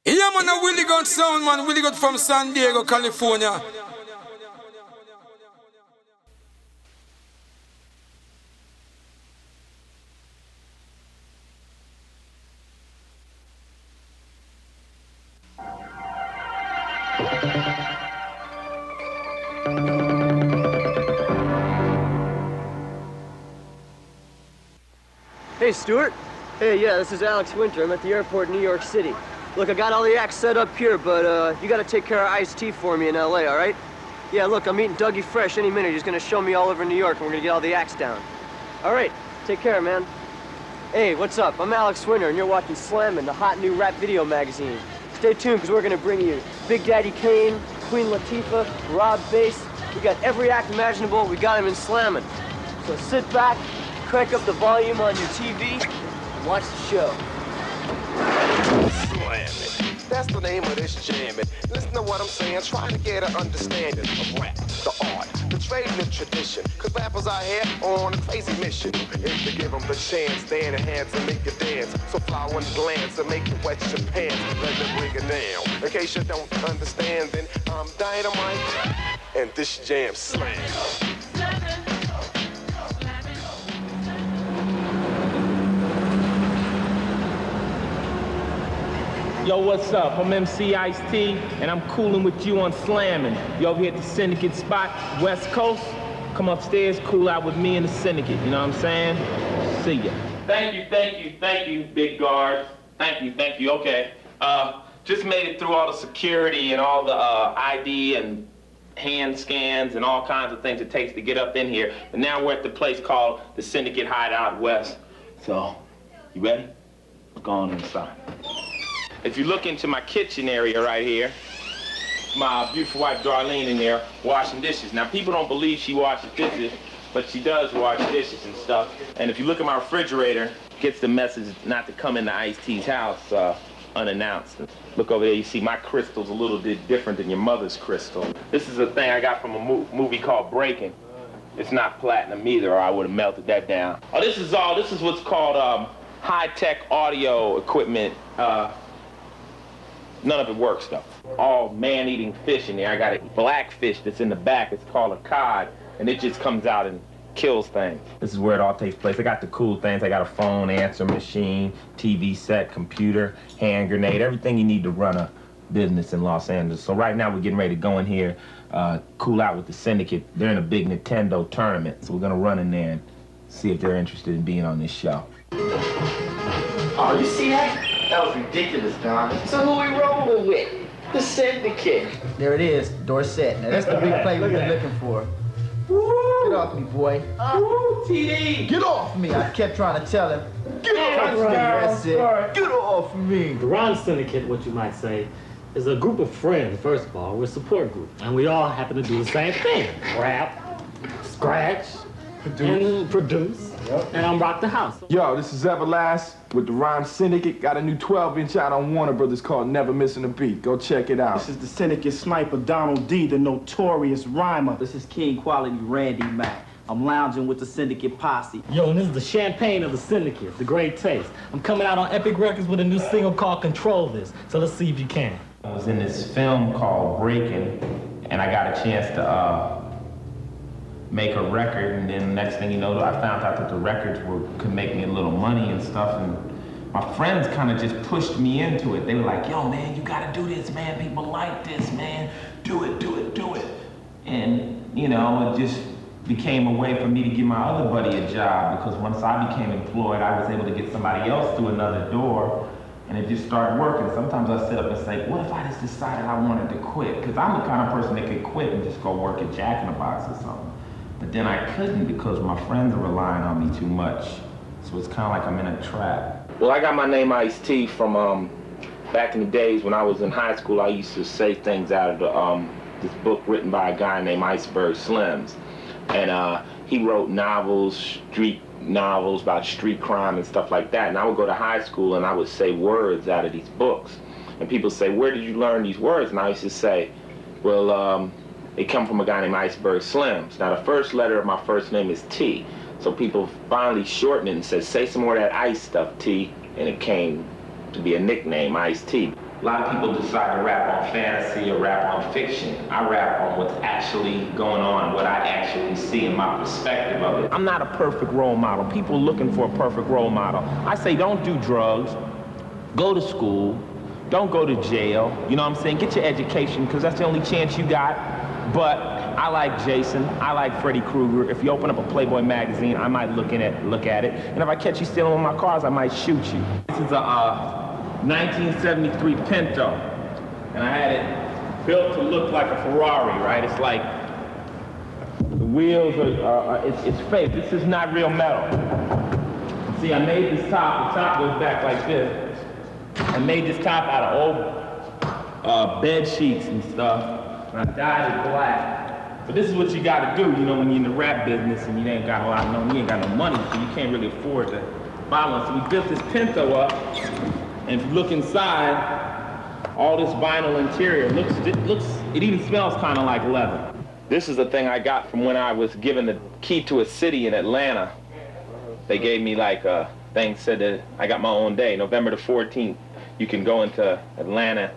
Yeah, man, a Willie Gun sound, man. Willie Gun from San Diego, California. Hey, Stuart. Hey, yeah, this is Alex Winter. I'm at the airport in New York City. Look, I got all the acts set up here, but you gotta take care of Ice-T for me in LA, all right? Yeah, look, I'm meeting Dougie Fresh any minute. He's gonna show me all over New York, and we're gonna get all the acts down. All right, take care, man. Hey, what's up? I'm Alex Winter, and you're watching Slammin', the hot new rap video magazine. Stay tuned, because we're gonna bring you Big Daddy Kane, Queen Latifah, Rob Bass. We got every act imaginable. We got him in Slammin'. So sit back, crank up the volume on your TV, and watch the show. Slammin', that's the name of this jamming. Listen to what I'm saying, try to get an understanding of rap, the art, the trade and the tradition. Cause rappers out here on a crazy mission. If you give them the chance, they enhance and make you dance. So fly one glance and make you wet your pants. Let them break it down. In case you don't understand, then I'm Dynamite, and this jam slam. Yo, what's up? I'm MC Ice-T, and I'm cooling with you on Slammin'. You over here at the Syndicate spot, West Coast? Come upstairs, cool out with me and the Syndicate, you know what I'm saying? See ya. Thank you, big guard. Thank you, okay. Just made it through all the security and all the ID and hand scans and all kinds of things it takes to get up in here. But now we're at the place called the Syndicate Hideout West. So, you ready? Let's go on inside. If you look into my kitchen area right here, my beautiful wife Darlene in there washing dishes. Now people don't believe she washes dishes, but she does wash dishes and stuff. And if you look at my refrigerator, it gets the message not to come into Ice-T's house unannounced. Look over there, you see my crystal's a little bit different than your mother's crystal. This is a thing I got from a movie called Breaking'. It's not platinum either, or I would have melted that down. Oh, this is what's called high-tech audio equipment. None of it works, though. All man-eating fish in there. I got a black fish that's in the back. It's called a cod, and it just comes out and kills things. This is where it all takes place. I got the cool things. I got a phone, answer machine, TV set, computer, hand grenade, everything you need to run a business in Los Angeles. So right now we're getting ready to go in here, cool out with the Syndicate. They're in a big Nintendo tournament, so we're gonna run in there and see if they're interested in being on this show. Oh, you see that? That was ridiculous, Don. So who we rolling with? The Syndicate. There it is, Dorset. Now that's the big play we've been looking for. Woo! Get off me, boy. Woo, TD! Get off me! I kept trying to tell him. Get off me! That's it. Get off me! The Ron Syndicate, what you might say, is a group of friends, first of all. We're a support group. And we all happen to do the same thing. Rap, scratch, and produce. Yep. And I'm Rock the House. Yo, this is Everlast with the Rhyme Syndicate. Got a new 12-inch out on Warner Brothers called Never Missing a Beat. Go check it out. This is the Syndicate sniper, Donald D, the notorious rhymer. This is King Quality Randy Mac. I'm lounging with the Syndicate posse. Yo, and this is the champagne of the Syndicate, the Great Taste. I'm coming out on Epic Records with a new single called Control This. So let's see if you can. I was in this film called Breaking', and I got a chance to make a record, and then next thing you know, I found out that the records could make me a little money and stuff, and my friends kind of just pushed me into it. They were like, yo, man, you gotta do this, man. People like this, man. Do it. And, you know, it just became a way for me to give my other buddy a job, because once I became employed, I was able to get somebody else through another door, and it just started working. Sometimes I sit up and say, what if I just decided I wanted to quit? Because I'm the kind of person that could quit and just go work at Jack in the Box or something. But then I couldn't because my friends are relying on me too much. So it's kind of like I'm in a trap. Well, I got my name Ice-T from back in the days when I was in high school. I used to say things out of this book written by a guy named Iceberg Slims. And he wrote novels, street novels about street crime and stuff like that. And I would go to high school and I would say words out of these books. And people say, where did you learn these words? And I used to say, well, they come from a guy named Iceberg Slims. Now, the first letter of my first name is T. So people finally shortened it and said, say some more of that ice stuff, T. And it came to be a nickname, Ice-T. A lot of people decide to rap on fantasy or rap on fiction. I rap on what's actually going on, what I actually see in my perspective of it. I'm not a perfect role model. People are looking for a perfect role model. I say don't do drugs, go to school, don't go to jail. You know what I'm saying? Get your education, because that's the only chance you got. But I like Jason, I like Freddy Krueger. If you open up a Playboy magazine, I might look at it. And if I catch you stealing one of my cars, I might shoot you. This is a 1973 Pinto, and I had it built to look like a Ferrari, right? It's like the wheels are it's fake. This is not real metal. See, I made this top. The top goes back like this. I made this top out of old bed sheets and stuff, and I dyed it black. But this is what you got to do, you know, when you're in the rap business and you ain't got you ain't got no money, so you can't really afford to buy one. So we built this Pinto up. And if you look inside, all this vinyl interior it even smells kind of like leather. This is the thing I got from when I was given the key to a city in Atlanta. They gave me like a thing, said that I got my own day, November the 14th. You can go into Atlanta,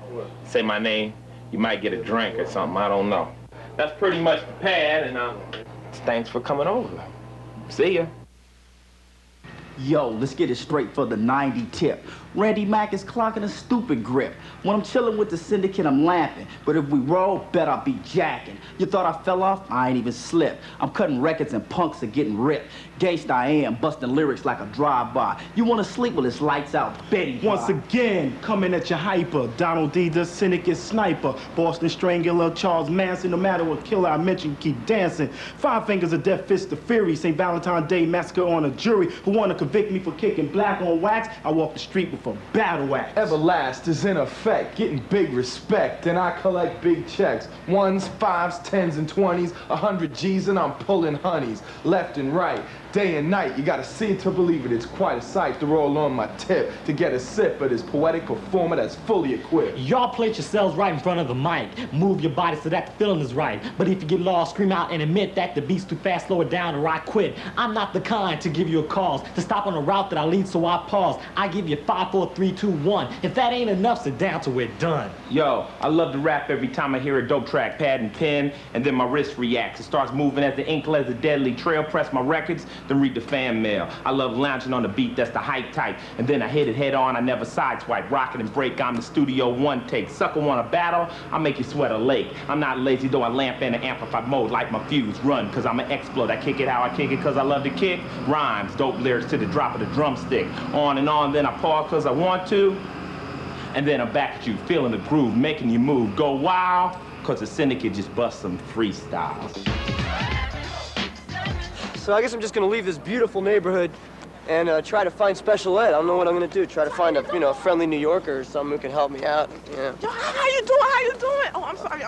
say my name, you might get a drink or something, I don't know. That's pretty much the pad, and thanks for coming over. See ya. Yo, let's get it straight for the 90 tip. Randy Mack is clocking a stupid grip. When I'm chilling with the syndicate, I'm laughing. But if we roll, bet I'll be jacking. You thought I fell off? I ain't even slipped. I'm cutting records and punks are getting ripped. Gangsta I am, busting lyrics like a drive-by. You wanna sleep? Well, it's lights out, Betty. Once again, coming at your hyper. Donald D, the syndicate sniper. Boston Strangler, Charles Manson. No matter what killer I mention, keep dancing. 5 fingers of death, fist of fury. St. Valentine's Day massacre on a jury who wanna convict me for kicking black on wax. I walk the street with a battle axe. Everlast is in effect, getting big respect, and I collect big checks. 1s, 5s, 10s, and 20s, 100 G's, and I'm pulling honeys left and right, day and night. You gotta see it to believe it. It's quite a sight to roll on my tip to get a sip of this poetic performer that's fully equipped. Y'all place yourselves right in front of the mic. Move your body so that the feeling is right. But if you get lost, scream out and admit that the beat's too fast, slow it down or I quit. I'm not the kind to give you a cause, to stop on a route that I lead, so I pause. I give you 5, 4, 3, 2, 1. If that ain't enough, sit down till we're done. Yo, I love to rap every time I hear a dope track, pad and pen, and then my wrist reacts. It starts moving as the ink as a deadly trail. Press my records, then read the fan mail. I love lounging on the beat, that's the hype type. And then I hit it head on, I never sideswipe. Rock it and break, I'm the studio one take. Sucker want a battle, I'll make you sweat a lake. I'm not lazy, though I lamp in an amplified mode like my fuse. Run, cause I'm an explode. I kick it how I kick it, cause I love to kick. Rhymes, dope lyrics to the drop of the drumstick. On and on, then I pause cause I want to. And then I'm back at you, feeling the groove, making you move. Go wild, cause the syndicate just bust some freestyles. So I guess I'm just gonna leave this beautiful neighborhood and try to find special ed. I don't know what I'm gonna do. Try to find a friendly New Yorker or something who can help me out. Yeah. Yo, how you doing? How you doing? Oh, I'm sorry.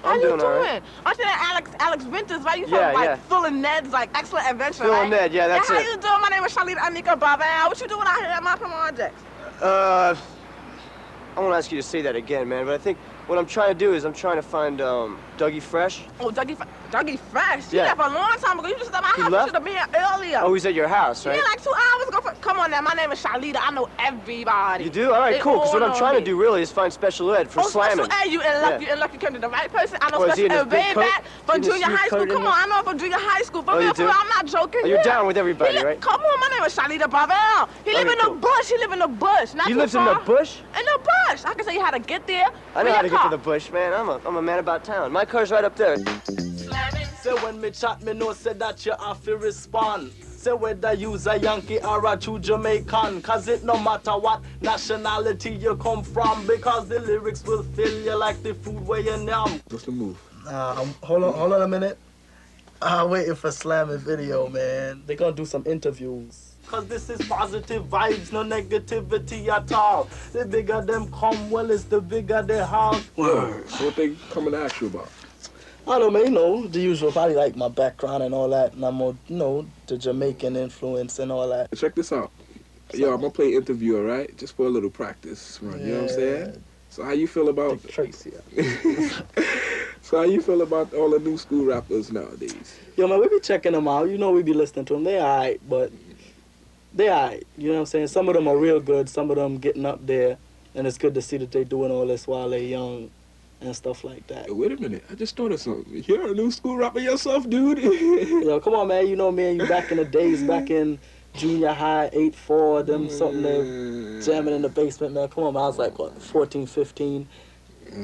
How you doing? Right. Aren't you that Alex Winters, right? You from like Phil and Ned's like Excellent Adventure, Phil and Ned, yeah, that's it. How you doing? My name is Shalita Anika Baba. What you doing out here at my project? I won't ask you to say that again, man, but I think what I'm trying to do is I'm trying to find Dougie Fresh. Oh, Dougie Fresh? He Yeah. left a long time ago. You just at my house. He You left? should have been here earlier. Oh, he's at your house, right? Yeah, like 2 hours ago. Come on now, my name is Shalita. I know everybody. You do? All right, They cool, because all what I'm know trying me. to do really is find special ed for Slammin'. Special ed, you in luck. You in luck you came to the right person. I know Oh, is he in special his ed big way coat? back from Is he in junior his high school. suit Come in on, there? I know from junior high school. For Oh, you real, do? I'm not joking. Oh, you're Yeah. down with everybody, right? Come on, my name is Shalita Bavel. He live in the cool. bush. He live in the bush. Not He too lives in the far. bush? In the bush. I can tell you how to get there. I know how to get to the bush, man. I'm a man about town. My car's right up there. Say when me chat, me know say that you have to respond. Say whether you's a Yankee or a true Jamaican, cause it no matter what nationality you come from, because the lyrics will fill you like the food where you yum. What's the move? Hold on a minute. I'm waiting for Slammin' video, man. They gonna do some interviews. Cause this is positive vibes, no negativity at all. The bigger them come, well, it's the bigger they have. Word. So what they coming to ask you about? I don't know, man, you know, the usual, probably like my background and all that, and I'm more, you know, the Jamaican influence and all that. Check this out. Yo, I'm gonna play interview, all right? Just for a little practice run, you know what I'm saying? So how you feel about... Tracy. So how you feel about all the new school rappers nowadays? Yo, man, we be checking them out. You know we be listening to them. They all right, but they all right. You know what I'm saying? Some of them are real good. Some of them getting up there. And it's good to see that they doing all this while they're young and stuff like that. Wait a minute, I just thought of something. You're a new school rapper yourself, dude. Yo, come on, man. You know me and you back in the days, back in junior high, 8-4, them something there, jamming in the basement, man. Come on, man. I was like, what, 14, 15.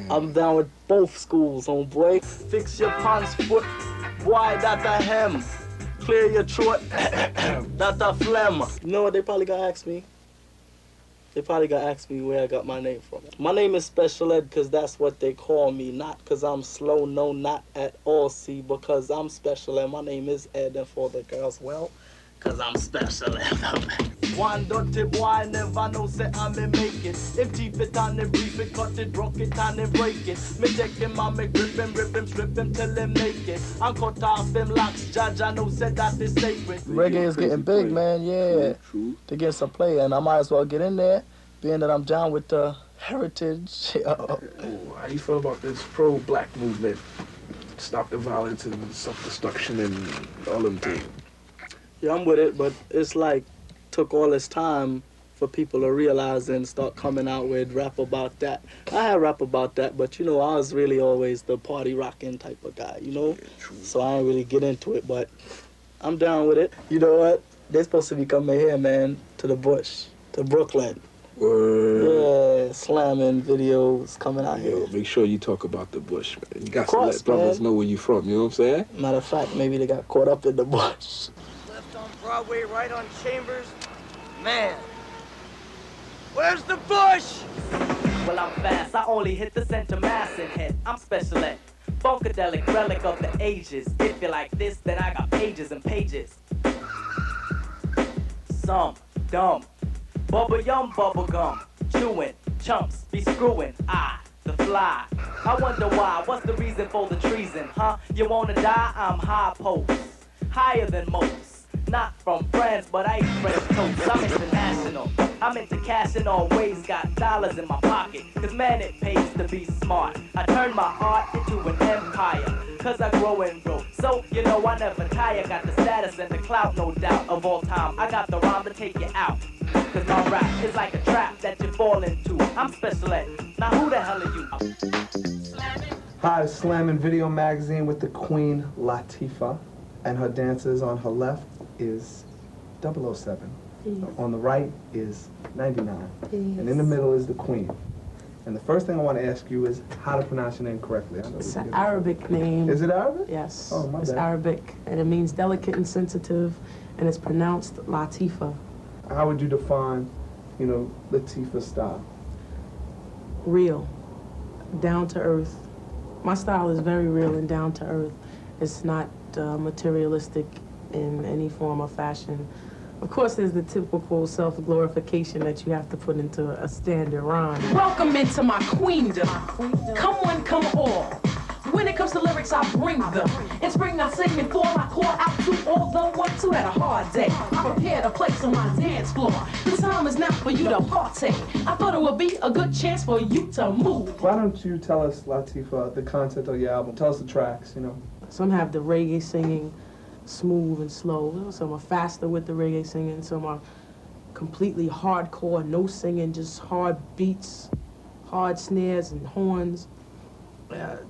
I'm down with both schools, homeboy. Fix your pants foot, boy, that a hem. Clear your throat, that a phlegm. You know what they probably gonna ask me? They probably gonna ask me where I got my name from. My name is Special Ed because that's what they call me, not because I'm slow, no, not at all, see, because I'm Special Ed. My name is Ed, and for the girls, well, because I'm Special Ed. One dirty boy never know say I may make it. If deep it and if brief it, cut it, rock it and if break it. Me take him and me grip him, rip him, strip him till him naked. And cut off him locks, judge I know said that is sacred. Reggae is getting big, man, yeah. To get some play, and I might as well get in there, being that I'm down with the heritage. How you feel about this pro-black movement? Stop the violence and self-destruction and all them things. Yeah, I'm with it, but it's like took all this time for people to realize and start coming out with rap about that. I had rap about that, but you know, I was really always the party rocking type of guy, you know? So I ain't really get into it, but I'm down with it. You know what? They're supposed to be coming here, man, to the Bush, to Brooklyn. Word. Yeah, slamming videos coming out here. Make sure you talk about the Bush, man. You got to let brothers know where you from, you know what I'm saying? Matter of fact, maybe they got caught up in the Bush. Left on Broadway, right on Chambers. Man, where's the Bush? Well, I'm fast. I only hit the center mass and hit. I'm Special Ed. Funkadelic relic of the ages. If you like this, then I got pages and pages. Some dumb. Bubble yum, bubble gum. Chewing, chumps, be screwing. The fly. I wonder why. What's the reason for the treason, huh? You wanna die? I'm high post. Higher than most. Not from France, but I eat French toast. I'm international. I'm into cash and always got dollars in my pocket. Cause man, it pays to be smart. I turn my art into an empire. Cause I grow and grow. So, you know, I never tire. Got the status and the clout, no doubt, of all time. I got the rhyme to take you out. Cause my rap is like a trap that you fall into. I'm Special Ed. Now who the hell are you? Hi, it's Slammin Video Magazine with the Queen Latifah. And her dancers on her left is 007. On the right is 99. And in the middle is the Queen. And the first thing I want to ask you is how to pronounce your name correctly. It's an Arabic name. Is it Arabic? Yes. Oh, my It's bad. Arabic, and it means delicate and sensitive, and it's pronounced Latifah. How would you define, you know, Latifah style? Real, down to earth. My style is very real and down to earth. It's not materialistic in any form or fashion. Of course, there's the typical self-glorification that you have to put into a standard rhyme. Welcome into my queendom. Come one, come all. When it comes to lyrics, I bring them. In spring, I sing and fall. I call out to all the ones who had a hard day. I prepared a place on my dance floor. The time is now for you to partake. I thought it would be a good chance for you to move. Why don't you tell us, Latifah, the content of your album? Tell us the tracks, you know. Some have the reggae singing, smooth and slow. Some are faster with the reggae singing. Some are completely hardcore, no singing, just hard beats, hard snares and horns.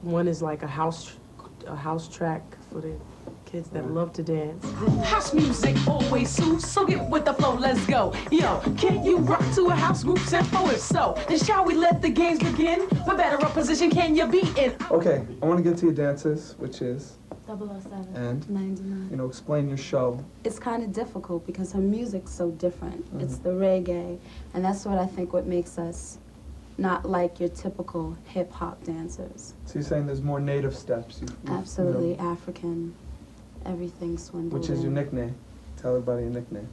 One is like a house track for the kids that love to dance. House music always soothes, so get with the flow, let's go. Yo, can you rock to a house group tempo? If so, then shall we let the games begin? What better a position can you be in? Okay, I want to get to your dances, which is 007 and 99. You know, explain your show. It's kind of difficult because her music's so different. It's the reggae, and that's what I think what makes us not like your typical hip-hop dancers. So you're saying there's more native steps? Absolutely, you know, African, everything swindled which is your in. nickname. Tell everybody your nickname.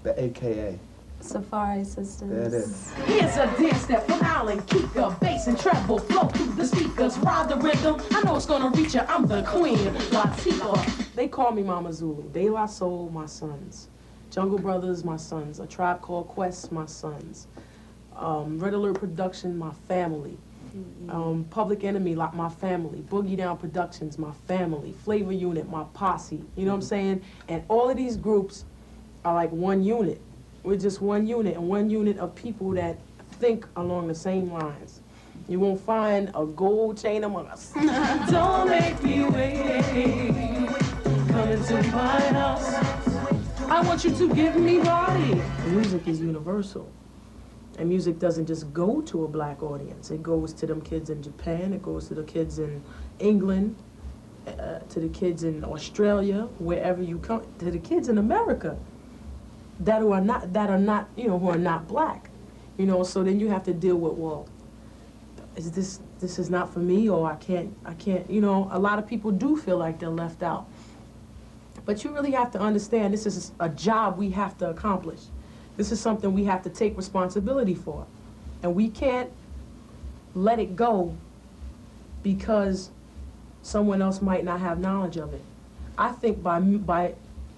The AKA. Safari Sisters. There it is. Here's a dance step from Alan Kika. Bass and treble flow through the speakers. Ride the rhythm. I know it's gonna reach you. I'm the queen, Latifah. They call me Mama Zulu. De La Soul, my sons. Jungle Brothers, my sons. A Tribe Called Quest, my sons. Red Alert Production, my family. Public Enemy, like my family. Boogie Down Productions, my family. Flavor Unit, my posse. You know what I'm saying? And all of these groups are like one unit. We're just one unit, and one unit of people that think along the same lines. You won't find a gold chain among us. Don't make me wait. Come into my house. I want you to give me body. Music is universal. And music doesn't just go to a black audience. It goes to them kids in Japan, it goes to the kids in England, to the kids in Australia, wherever you come, to the kids in America that are not, you know, who are not black. You know, so then you have to deal with, well, this is not for me, or I can't, you know, a lot of people do feel like they're left out. But you really have to understand this is a job we have to accomplish. This is something we have to take responsibility for. And we can't let it go because someone else might not have knowledge of it. I think by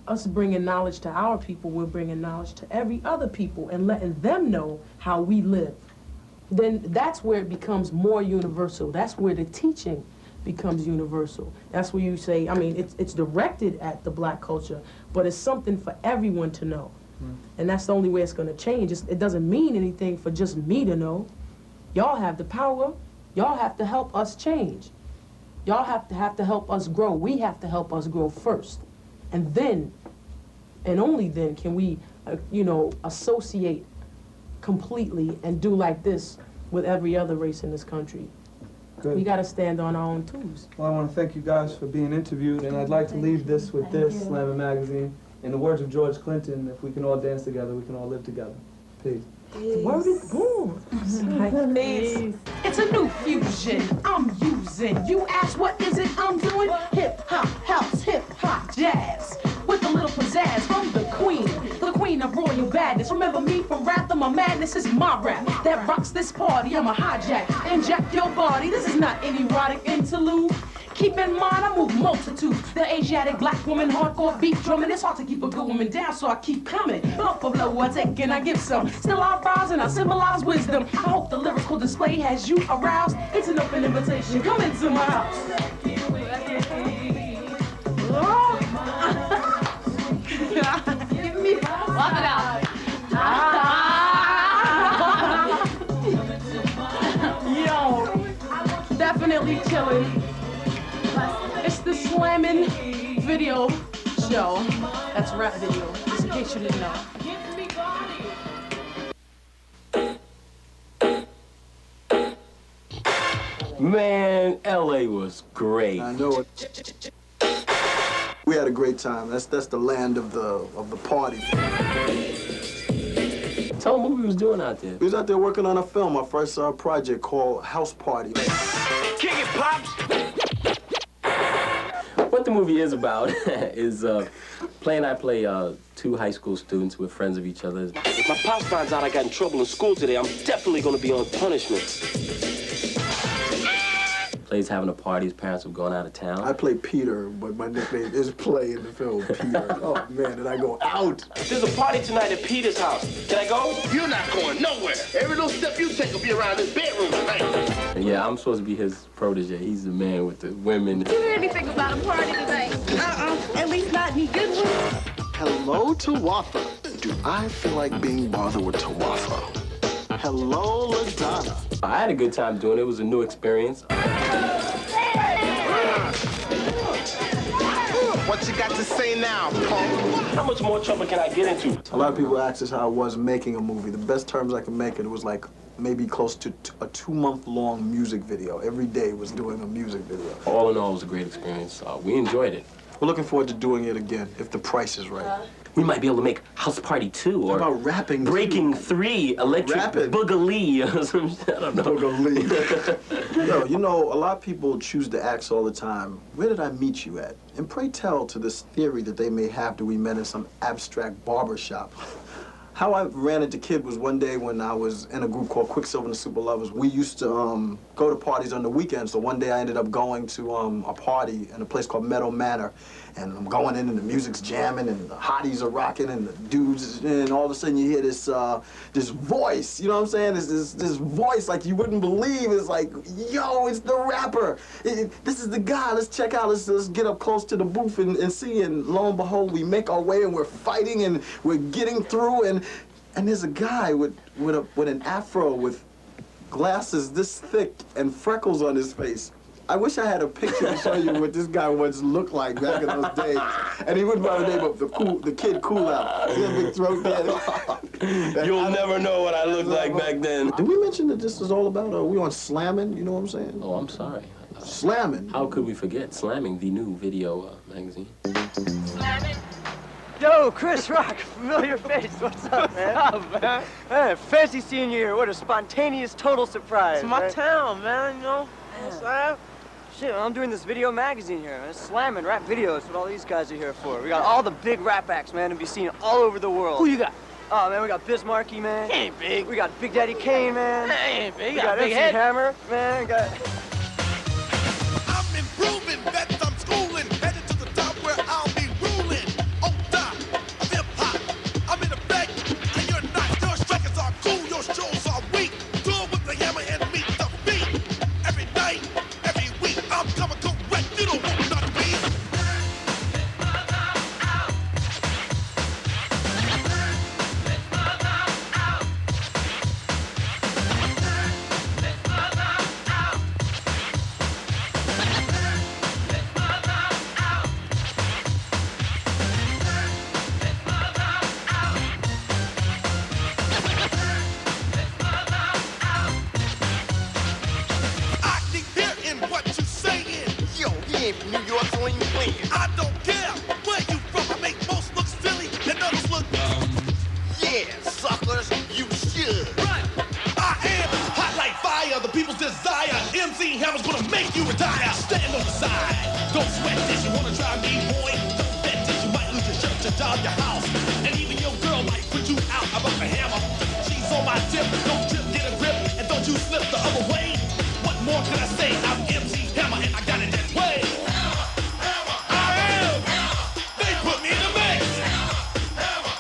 us bringing knowledge to our people, we're bringing knowledge to every other people and letting them know how we live. Then that's where it becomes more universal. That's where the teaching becomes universal. That's where you say, I mean, it's directed at the black culture, but it's something for everyone to know. And that's the only way it's gonna change. It doesn't mean anything for just me to know. Y'all have the power. Y'all have to help us change. Y'all have to help us grow. We have to help us grow first. And then, and only then, can we, you know, associate completely and do like this with every other race in this country. Good. We gotta stand on our own twos. Well, I want to thank you guys for being interviewed, and I'd like to leave this with this, Slammin magazine. In the words of George Clinton, if we can all dance together, we can all live together. Peace. The word is born. It's a new fusion I'm using. You ask what is it I'm doing? Hip hop, house, hip hop, jazz. With a little pizzazz from the queen of royal badness. Remember me from Wrath of My Madness? It's my rap that rocks this party. I'm a hijack, inject your body. This is not any erotic interlude. Keep in mind, I move multitudes. The Asiatic black woman, hardcore beat drumming. It's hard to keep a good woman down, so I keep coming. Blow for blow, I take and I give some. Still I rise and I symbolize wisdom. I hope the lyrical display has you aroused. It's an open invitation. Come into my house. Give me, walk it out. Yo, definitely chilling. It's the Slammin video show. That's a rap video, just in case you didn't know. Man, LA was great. I know it. We had a great time. That's the land of the party. Tell them what we was doing out there. We was out there working on a film, our first project called House Party. Kick it, Pops! What the movie is about is I play two high school students who are friends of each other's. If my pops finds out I got in trouble in school today, I'm definitely gonna be on punishment. Plays having a party, his parents have gone out of town. I play Peter, but my nickname is Play in the film, Peter. Oh man, did I go out? There's a party tonight at Peter's house. Can I go? You're not going nowhere. Every little step you take will be around this bedroom tonight. And yeah, I'm supposed to be his protege. He's the man with the women. Did you hear anything about a party tonight? At least not any good ones. Hello, Tawafa. Do I feel like being bothered with Tawafa? Hello, LaDonna. I had a good time doing it. It was a new experience. What you got to say now, punk? How much more trouble can I get into? A lot of people ask us how I was making a movie. The best terms I can make it was like maybe close to a 2-month-long music video. Every day was doing a music video. All in all, it was a great experience. We enjoyed it. We're looking forward to doing it again, if the price is right. We might be able to make House Party 2 or about rapping Breaking 3, Electric Boogaloo or some shit. I don't know. Boogaloo. Yo, you know, a lot of people choose to ask all the time, where did I meet you at? And pray tell to this theory that they may have that we met in some abstract barbershop. How I ran into Kid was one day when I was in a group called Quicksilver and the Super Lovers. We used to go to parties on the weekends, so one day I ended up going to a party in a place called Meadow Manor. And I'm going in and the music's jamming and the hotties are rocking and the dudes, and all of a sudden you hear this this voice, you know what I'm saying? This voice like you wouldn't believe. It's like, yo, it's the rapper. This is the guy, let's check out, let's get up close to the booth and see. And lo and behold, we make our way and we're fighting and we're getting through, and and there's a guy with an afro with glasses this thick and freckles on his face. I wish I had a picture to show you what this guy once looked like back in those days. And he went by the name of the Kid Cool Out. He had a big throat there. You'll never know what I looked like back then. Did we mention that this is all about, we on Slammin', you know what I'm saying? Oh, I'm sorry. Slammin'? How could we forget Slammin', the new video magazine? Slammin'? Yo, Chris Rock, familiar face. What's up, man? What's up, man? Man, fancy seeing you here. What a spontaneous, total surprise. It's my man. town, man, you know? What's up? Shit, I'm doing this video magazine here, man. Slammin' rap videos, what all these guys are here for. We got all the big rap acts, man, to be seen all over the world. Who you got? Oh, man, we got Bismarcky, man. He ain't big. We got Big Daddy Kane, man. He ain't big. We got big MC head. Hammer, man. We got... I'm improving, bet I'm schooling, headed to the top where I'll be ruling. On top of hip-hop, I'm in effect, and you're not. Your strikers are cool, your shows are weak. Do it with the hammer and meet the beat. Every night, every week, I'm coming correct. You don't want none of me. I keep hearing what you're saying. Yo, he ain't from New York, so ain't playing. I don't care where you from. I make most look silly and others look. Yeah, suckers, you should. Right. I am hot like fire, the people's desire. MC Hammer's gonna make you retire. Stand on the side. Don't sweat this. You wanna try me, boy? Don't bet this. You might lose your shirt, your job, your house, and even your girl might put you out about the hammer. She's on my tip. Don't trip, get a grip, and don't you slip the other way. What more can I say? I'm MC Hammer and I got it that way. I am. They put me in a mix.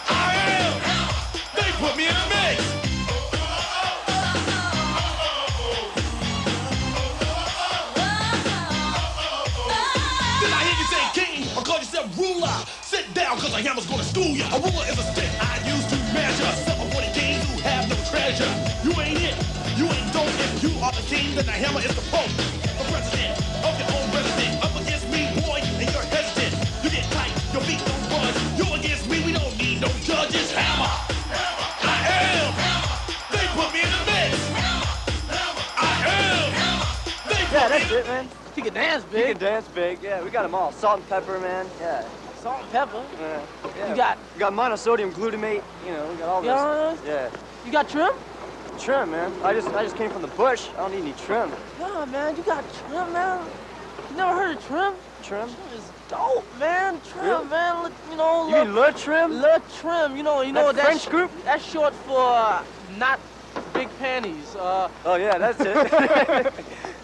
I am. They put me in a mix. Did I hear you say king or call yourself ruler? Sit down, cause a hammer's gonna school ya. A ruler is a stick I use to measure. 740 kings who have no treasure. You ain't it. You ain't dope. If you are the king, then the hammer is the pope. The president of your own resident. Up against me, boy, and you're hesitant. You get tight, your feet don't budge. You against me, we don't need no judges. Hammer. I am. They put me in the mix. I am. They put Yeah, me that's in it, man. He can dance He big. can dance big. Yeah, we got them all. Salt-N-Pepa, man. Yeah. Salt-N-Pepa. Yeah. You got? We got monosodium glutamate. You know, we got all Yeah. this. Yeah. You got trim? Trim, man. I just came from the bush. I don't need any trim. Yeah, man, you got trim, man. You never heard of trim? Trim? Trim is dope, man. Trim, Really? man. Look, you know, You mean Le Trim? Le Trim. You know That French group? That's short for not big panties. Oh yeah, that's it.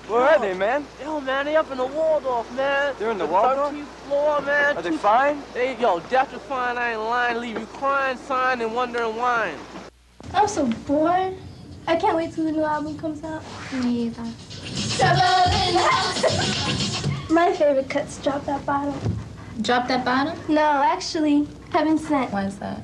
Where are they, man? Yo, man, they up in the Waldorf, man. They're in the The Waldorf? 13th floor, man. Are they fine? Yo, death to fine, I ain't lying. Leave you crying, sighing, and wondering why. I'm so bored. I can't wait till the new album comes out. Me either. Trouble in the house. My favorite cut's Drop That Bottom. Drop That Bottom? No, actually, Heaven Sent. Why is that?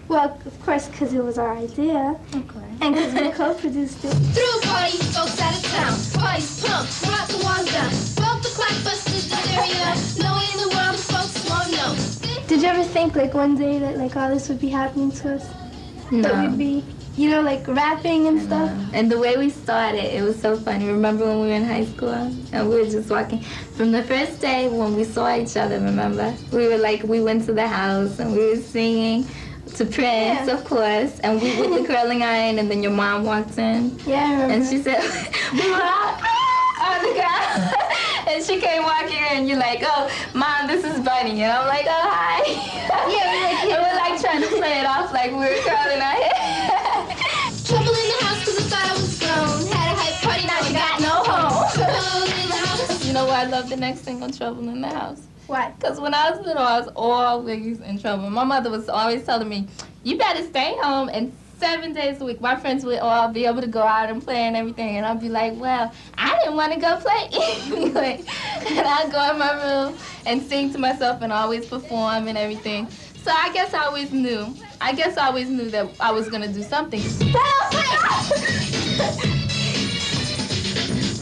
Well, of course, because it was our idea. Of course. And because we co-produced it. Through parties, folks out of town. Parties pumped, rock the walls down. Broke the clock, busted delirium. No way in the world the folks won't know. Did you ever think, like, one day that, like, all this would be happening to us? No. That we'd be, you know, like, rapping and stuff? And the way we started, it was so funny. Remember when we were in high school and we were just walking? From the first day when we saw each other, remember? We were like, we went to the house and we were singing to Prince, of course, and we with the curling iron, and then your mom walked in. Yeah, I remember. And she said, we were out on the ground. And she came walking in, and you're like, oh, Mom, this is Bunny. And I'm like, oh, hi. Yeah, and we're like trying to play it off like we were curling our hair. Trouble in the house because I thought I was grown. Had a hype party, now you got no home. Trouble in the house. You know why I love the next single, Trouble in the House? Why? Because when I was little, I was always in trouble. My mother was always telling me, you better stay home, and 7 days a week, my friends would all be able to go out and play and everything, and I'd be like, well, I didn't want to go play anyway. And I'd go in my room and sing to myself and always perform and everything. So I guess I always knew. I guess I always knew that I was gonna do something.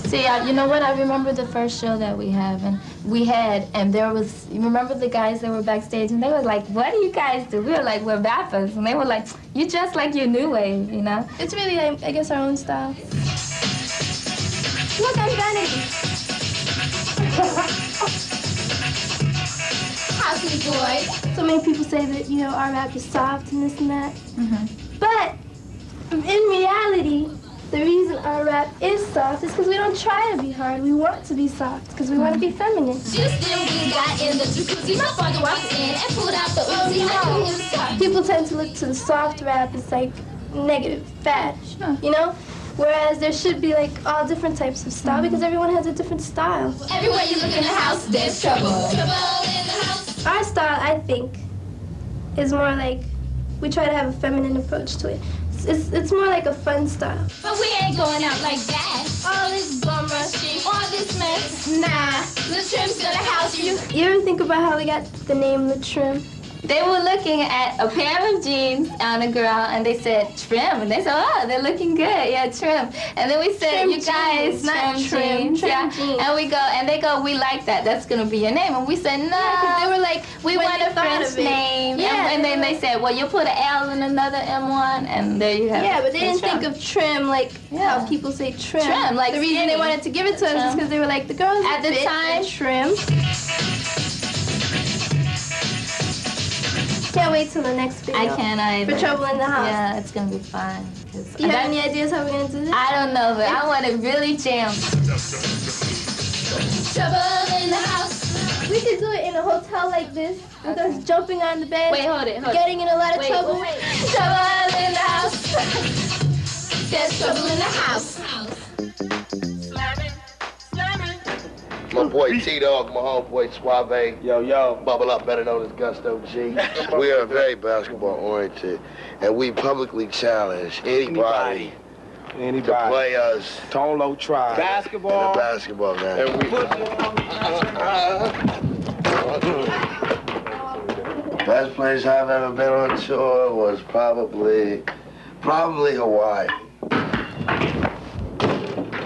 See, you know what? I remember the first show that we had, and there was, you remember the guys that were backstage, and they were like, what do you guys do? We were like, we're rappers. And they were like, you dress like your new wave, you know? It's really, I guess, our own style. Look, I'm Vanity. How's boy? So many people say that, you know, our rap is soft and this and that. But in reality, the reason our rap is soft is because we don't try to be hard. We want to be soft because we want to be feminine. Just then we got in the jacuzzi. My father walked in and pulled out the Uzi. I knew he was soft. People tend to look to the soft rap as like negative, bad, you know? Whereas there should be like all different types of style because everyone has a different style. Everywhere you look in the house, there's trouble. Trouble in the house. Our style, I think, is more like we try to have a feminine approach to it. It's more like a fun style. But we ain't going out like that. All this bum rushing, all this mess. Nah, the trim's gonna house you. You ever think about how we got the name The Trim? They were looking at a pair of jeans on a girl, and they said trim, and they said, oh, they're looking good, yeah, trim. And then we said, Trim you guys, jeans, not trim, jeans, yeah. jeans. And we go, and they go, we like that, that's gonna be your name. And we said, no, yeah, they were like, we want a French name. Yeah, and then they said, well, you put an L in another M1, and there you have it. Yeah, but they didn't think of trim like how people say trim. Trim, like the reason they wanted to give it to us is because they were like, the girls at the time trim. Can't wait till the next video. I can't either. For Trouble in the House. Yeah, it's gonna be fun. Do you have any ideas how we're gonna do this? I don't know, but I want to really jam. Trouble in the house. We could do it in a hotel like this, with us jumping on the bed. Wait, hold it. Getting in a lot of trouble. Trouble in the house. There's trouble in the house. My boy T-Dog, my homeboy Suave. Yo. Bubble Up, better known as Gusto G. We are very basketball oriented, and we publicly challenge anybody to play us. Tone Low Tribe. Basketball. The basketball game. And best place I've ever been on tour was probably Hawaii.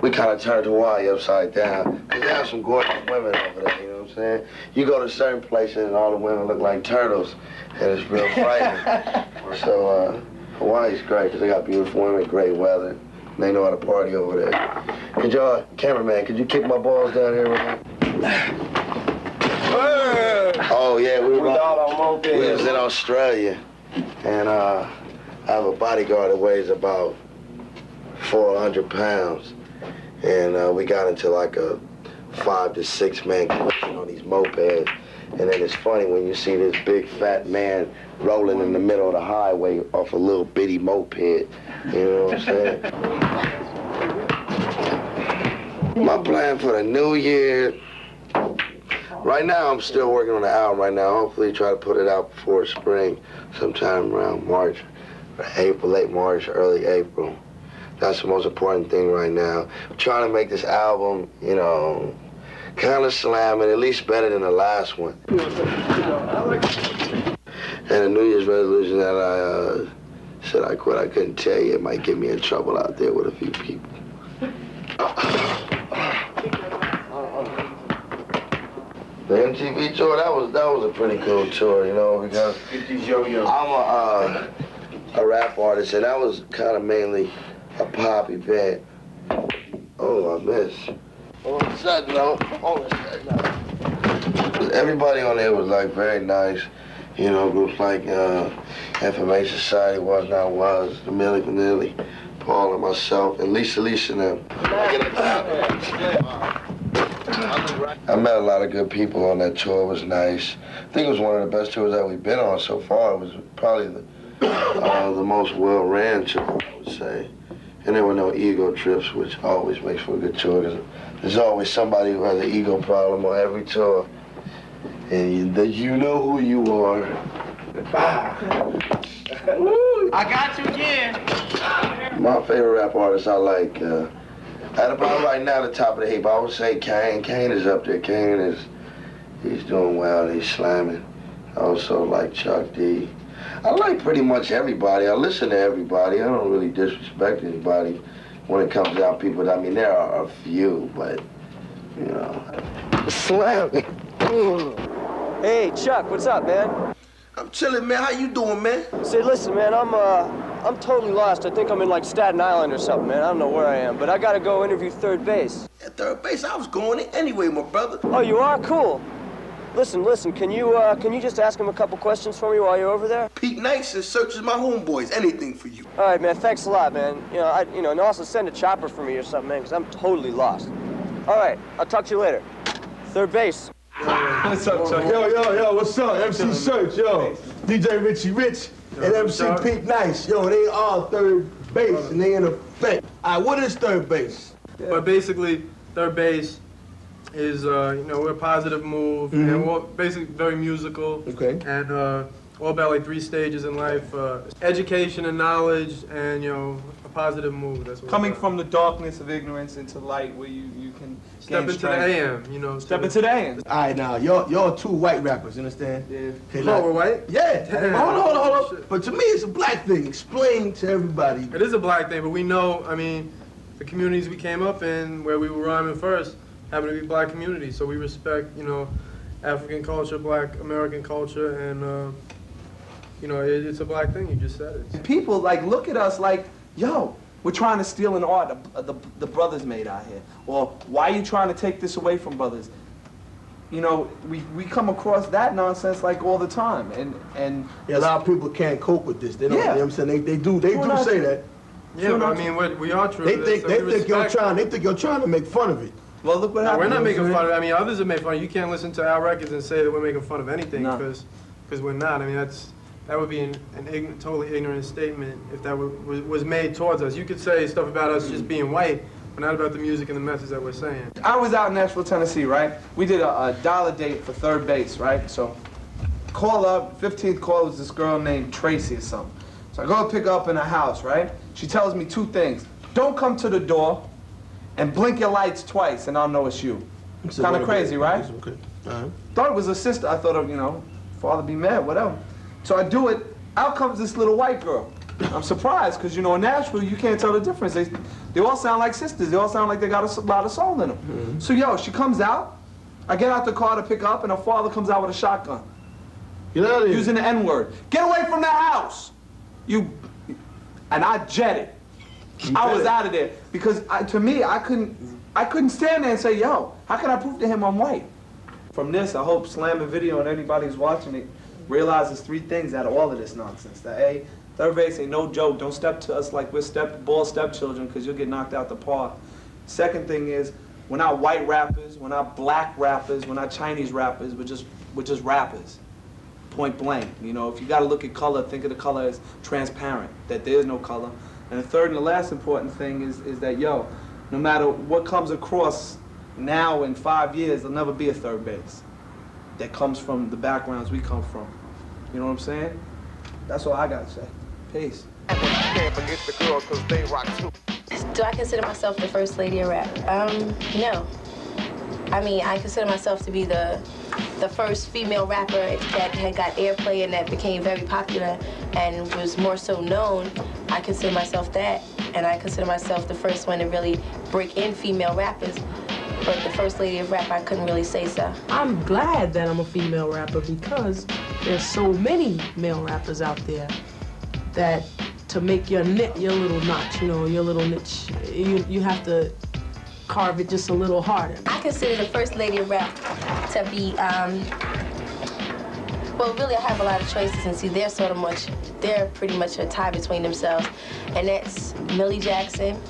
We kind of turned Hawaii upside down, because they have some gorgeous women over there, you know what I'm saying? You go to certain places and all the women look like turtles, and it's real frightening. So Hawaii's great, because they got beautiful women, great weather, and they know how to party over there. Could y'all, cameraman, could you kick my balls down here real quick? Oh yeah, we was in Australia, and I have a bodyguard that weighs about 400 pounds. And we got into like a 5 to 6 man collision on these mopeds. And then it's funny when you see this big fat man rolling in the middle of the highway off a little bitty moped. You know what I'm saying? My plan for the new year, right now I'm still working on the album right now. Hopefully try to put it out before spring, sometime around March, or April, late March, early April. That's the most important thing right now. I'm trying to make this album, you know, kind of slamming, at least better than the last one. And the New Year's resolution that I said I quit, I couldn't tell you. It might get me in trouble out there with a few people. The MTV tour, that was a pretty cool tour, you know, because I'm a rap artist, and that was kind of mainly a pop event. Oh, I missed. All of a sudden, everybody on there was like very nice. You know, groups like Information Society, Was Not Was, the Milli Vanilli, Paul and myself, and Lisa and them. I met a lot of good people on that tour. It was nice. I think it was one of the best tours that we've been on so far. It was probably the most well-ran tour, I would say. And there were no ego trips, which always makes for a good tour, because there's always somebody who has an ego problem on every tour. And you know who you are. I got you again. My favorite rap artist I like, at about right now, the top of the heap, I would say Kane. Kane is up there. Kane he's doing well, he's slamming. I also like Chuck D. I like pretty much everybody. I listen to everybody. I don't really disrespect anybody when it comes down to people. I mean, there are a few, but, you know. Slam. Hey, Chuck, what's up, man? I'm chilling, man. How you doing, man? Say, listen, man, I'm totally lost. I think I'm in, like, Staten Island or something, man. I don't know where I am, but I gotta go interview third base. At third base, I was going in anyway, my brother. Oh, you are? Cool. Listen, can you just ask him a couple questions for me while you're over there? Pete Nice searches my homeboys. Anything for you. All right, man, thanks a lot, man. And also send a chopper for me or something, man, because I'm totally lost. All right, I'll talk to you later. Third base. What's up, Chuck? Yo, what's up? MC Search, yo. DJ Richie Rich and MC Pete Nice. Yo, they are third base and they in effect. All right, what is third base? But basically, third base is, we're a positive move, and we're basically very musical. Okay. And all about like 3 stages in life, education and knowledge, and, a positive move. That's what Coming from the darkness of ignorance into light where you can step into the AM, Step into the AM. All right, now, y'all 2 white rappers, you understand? Yeah. Okay, We're white? Yeah. Damn. Hold on. But to me, it's a black thing. Explain to everybody. It is a black thing, but we know, the communities we came up in, where we were rhyming first, happen to be black communities, so we respect, African culture, black American culture, and, it's a black thing, you just said it. People, look at us like, yo, we're trying to steal an art the brothers made out here. Or why are you trying to take this away from brothers? We come across that nonsense all the time, and a lot of people can't cope with this. They don't. You know what I'm saying? They do say that. Yeah, but we are true. They think you're trying to make fun of it. Well, look what happened. We're not making fun of it. Others have made fun of it. You can't listen to our records and say that we're making fun of anything because we're not. That would be an totally ignorant statement if that was made towards us. You could say stuff about us just being white, but not about the music and the message that we're saying. I was out in Nashville, Tennessee, right? We did a dollar date for third base, right? So, call up, 15th call was this girl named Tracy or something. So I go pick her up in her house, right? She tells me 2 things. Don't come to the door and blink your lights twice and I'll know it's you. It's kind of crazy, right? Okay. Thought it was a sister. I thought of, father be mad, whatever. So I do it. Out comes this little white girl. I'm surprised because, in Nashville, you can't tell the difference. They all sound like sisters. They all sound like they got a lot of soul in them. So, she comes out. I get out the car to pick her up, and her father comes out with a shotgun. Get out of here. Using the N-word. Get away from the house! And I jetted. I was out of there because, to me, I couldn't stand there and say, yo, how can I prove to him I'm white? From this, I hope Slammin Video and anybody who's watching it realizes 3 things out of all of this nonsense. That A, third base ain't no joke. Don't step to us like we're bald stepchildren because you'll get knocked out the park. Second thing is, we're not white rappers, we're not black rappers, we're not Chinese rappers, we're just rappers. Point blank. If you gotta look at color, think of the color as transparent, that there is no color. And the third and the last important thing is that, no matter what comes across now in 5 years, there'll never be a third base that comes from the backgrounds we come from. You know what I'm saying? That's all I gotta say. Peace. Do I consider myself the first lady of rap? No. I consider myself to be the first female rapper that had got airplay and that became very popular and was more so known. I consider myself that, and I consider myself the first one to really break in female rappers. But the first lady of rap, I couldn't really say so. I'm glad that I'm a female rapper because there's so many male rappers out there that to make your little notch, your little niche, you have to carve it just a little harder. I consider the first lady of rap to be, well, really I have a lot of choices, and see, they're pretty much a tie between themselves, and that's Millie Jackson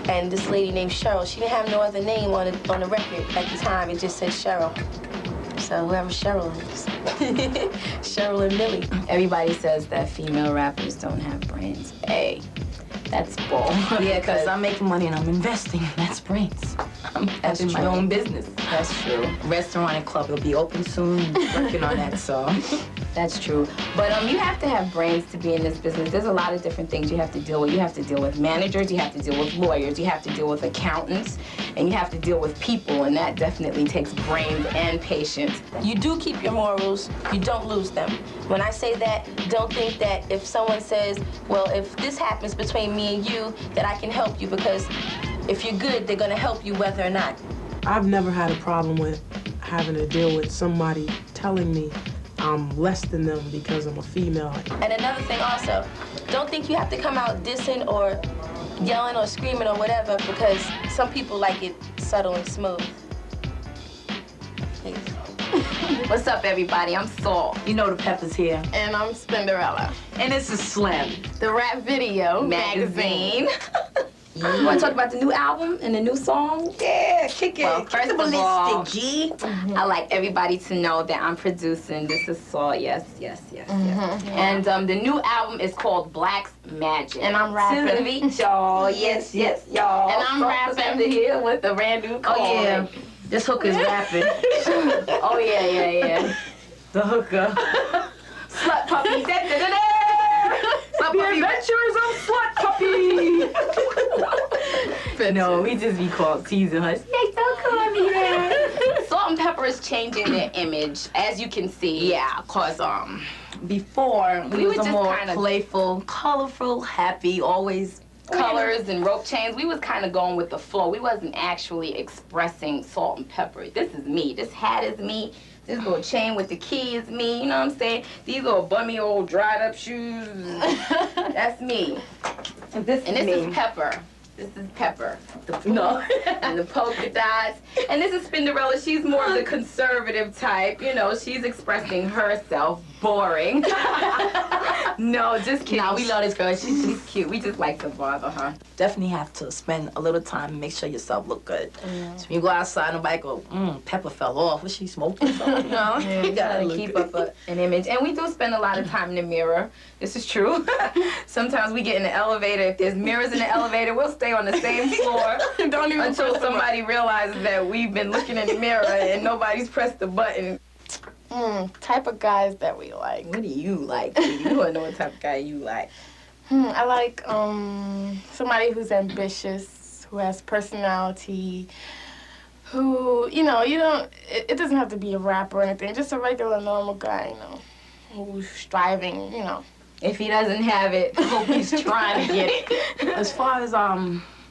and this lady named Cheryl. She didn't have no other name on the record at the time. It just said Cheryl. So whoever Cheryl is. Cheryl and Millie. Everybody says that female rappers don't have brains. Hey, that's bull. Yeah, because I'm making money and I'm investing. That's brains. I'm having my own business. That's true. Restaurant and club will be open soon. Working on that, so. That's true. But you have to have brains to be in this business. There's a lot of different things you have to deal with. You have to deal with managers, you have to deal with lawyers, you have to deal with accountants, and you have to deal with people, and that definitely takes brains and patience. You do keep your morals, you don't lose them. When I say that, don't think that if someone says, well, if this happens between me and you, that I can help you, because if you're good, they're gonna help you whether or not. I've never had a problem with having to deal with somebody telling me I'm less than them because I'm a female. And another thing also, don't think you have to come out dissing or yelling or screaming or whatever, because some people like it subtle and smooth. What's up, everybody? I'm Salt. You know the Peppa's here. And I'm Spinderella. And this is Slam, the rap video magazine. You want to talk about the new album and the new song? Yeah, kick it. Well, first of all, G. I like everybody to know that I'm producing. This is Salt. Yes. And the new album is called Black's Magic. And I'm rapping. To meet y'all. Yes, y'all. And I'm rapping. Here with a brand new call. Oh, yeah. This hooker's rapping. Oh, yeah. The hooker. Slut puppy. The Adventures of Slut Puppy. No, we just be called teasing her. Hey, don't call me that. Salt-N-Pepa is changing their image, as you can see. Yeah, cause before we was were just more kinda playful, colorful, happy, always colors and rope chains. We was kind of going with the flow. We wasn't actually expressing Salt-N-Pepa. This is me. This hat is me. This little chain with the key is me. You know what I'm saying? These little bummy old dried up shoes. That's me. And this is Pepper. This is Pepper. And the polka dots. And this is Spinderella. She's more of the conservative type. You know, she's expressing herself. Boring. No, just kidding. Nah, we love this girl. She's cute. We just like to bother her. Definitely have to spend a little time and make sure yourself look good. Yeah. So when you go outside, nobody go, Peppa fell off. Was she smoking something? No, you gotta keep up an image. And we do spend a lot of time in the mirror. This is true. Sometimes we get in the elevator. If there's mirrors in the elevator, we'll stay on the same floor until somebody realizes that we've been looking in the mirror and nobody's pressed the button. Type of guys that we like. What do you like? You wanna know what type of guy you like? I like somebody who's ambitious, who has personality, who, you know, it doesn't have to be a rapper or anything, just a regular normal guy, you know, who's striving, you know. If he doesn't have it, I hope he's trying to get it. As far as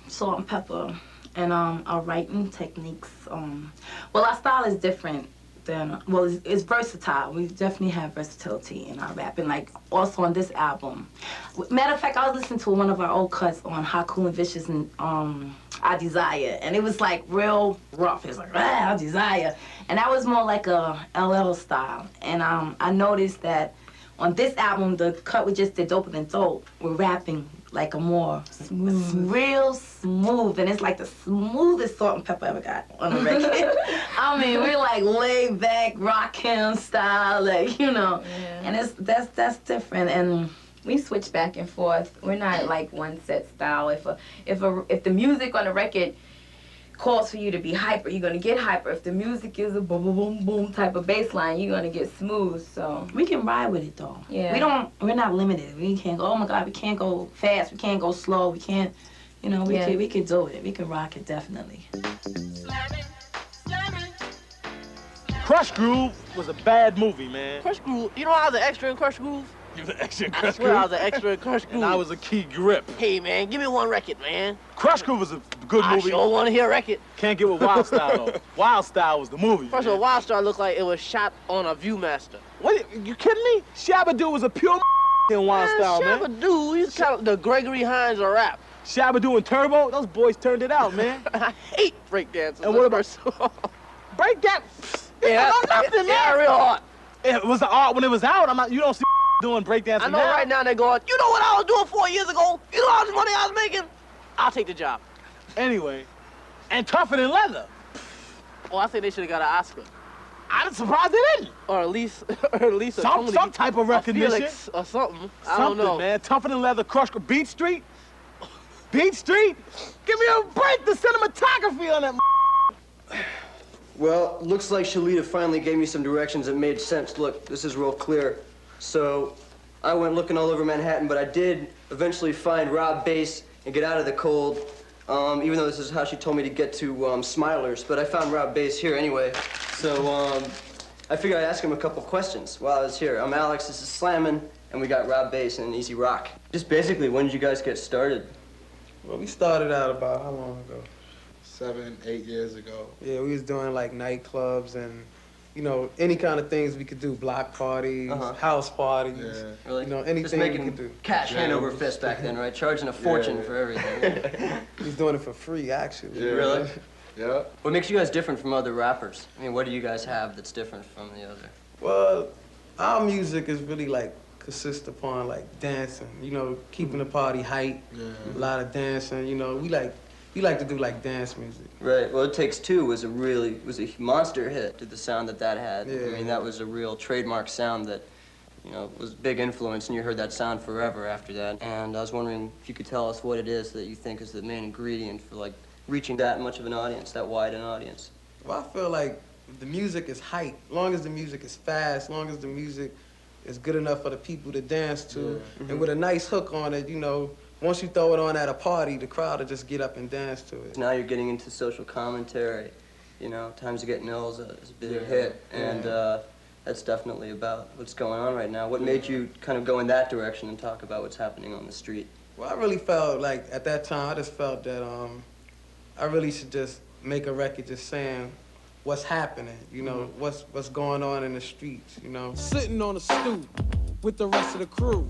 Salt-N-Pepa and our writing techniques, well, our style is different. It's versatile. We definitely have versatility in our rap, and like also on this album. Matter of fact, I was listening to one of our old cuts on How Cool and Vicious and I Desire, and it was like real rough. It was like I Desire, and that was more like a LL style. And I noticed that on this album, the cut we just did, Doper Than Dope, we're rapping like a more real smooth, and it's like the smoothest Salt-N-Pepa ever got on a record. I mean, we're like laid back, Rakim style, like, you know, and that's different, and we switch back and forth. We're not like one set style. If the music on the record calls for you to be hyper, you're gonna get hyper. If the music is a boom, boom, boom, boom type of bass line, you're gonna get smooth. So we can ride with it though. Yeah. We're not limited. We can't go, oh my God, we can't go fast, we can't go slow, we can't, you know, we can do it. We can rock it, definitely. Crush Groove was a bad movie, man. Crush Groove, you know I was an extra in Crush Groove? You was an extra in Crush I swear I was an extra in Crush Groove. And I was a key grip. Hey man, give me one record, man. Crush Groove was a good movie. I sure want to hear a record. Can't get with Wild Style though. Wild Style was the movie. First of all, Wild Style looked like it was shot on a Viewmaster. What, you kidding me? Shabba Doo was a pure in Wild Style, man. Shabba Doo, he's kind of the Gregory Hines of rap. Shabba Doo and Turbo, those boys turned it out, man. I hate breakdancers. And what about breakdance? Yeah, nothing, man. Real hard. It was the art when it was out. I'm not. You don't see doing breakdancing. I know right now they're going, you know what I was doing 4 years ago? You know how much money I was making? I'll take the job. Anyway, and Tougher Than Leather. Oh, I think they should have got an Oscar. I'm surprised they didn't. Or at least a some type of recognition. Felix or something. I don't know. Man. Tougher Than Leather, Crush Beat Street. Beat Street. Give me a break. The cinematography on that. Well, looks like Shalita finally gave me some directions that made sense. Look, this is real clear. So I went looking all over Manhattan, but I did eventually find Rob Bass and get out of the cold, even though this is how she told me to get to Smilers. But I found Rob Bass here anyway. So I figured I'd ask him a couple questions while I was here. I'm Alex, this is Slammin', and we got Rob Bass and Easy Rock. Just basically, when did you guys get started? Well, we started out about how long ago? 7, 8 years ago. Yeah, we was doing like nightclubs and, you know, any kind of things we could do. Block parties, house parties, Really? you know, anything Just we making could do. cash hand over fist back then, right? Charging a fortune for everything. We was doing it for free, actually. Really? Yeah. What makes you guys different from other rappers? I mean, what do you guys have that's different from the other? Well, our music is really like consists upon like dancing, you know, keeping the party hype, a lot of dancing, you know, we like to do like dance music. Right, well, It Takes Two was a monster hit to the sound that had. Yeah. I mean, that was a real trademark sound that, you know, was a big influence, and you heard that sound forever after that. And I was wondering if you could tell us what it is that you think is the main ingredient for like reaching that much of an audience, that wide an audience. Well, I feel like the music is hype, long as the music is fast, long as the music is good enough for the people to dance to, and with a nice hook on it, you know, once you throw it on at a party, the crowd will just get up and dance to it. Now you're getting into social commentary, you know, Times Are Getting Ill is a big hit, and that's definitely about what's going on right now. What made you kind of go in that direction and talk about what's happening on the street? Well, I really felt like, at that time, I just felt that I really should just make a record just saying what's happening, you know, what's going on in the streets, you know. Sitting on a stoop with the rest of the crew,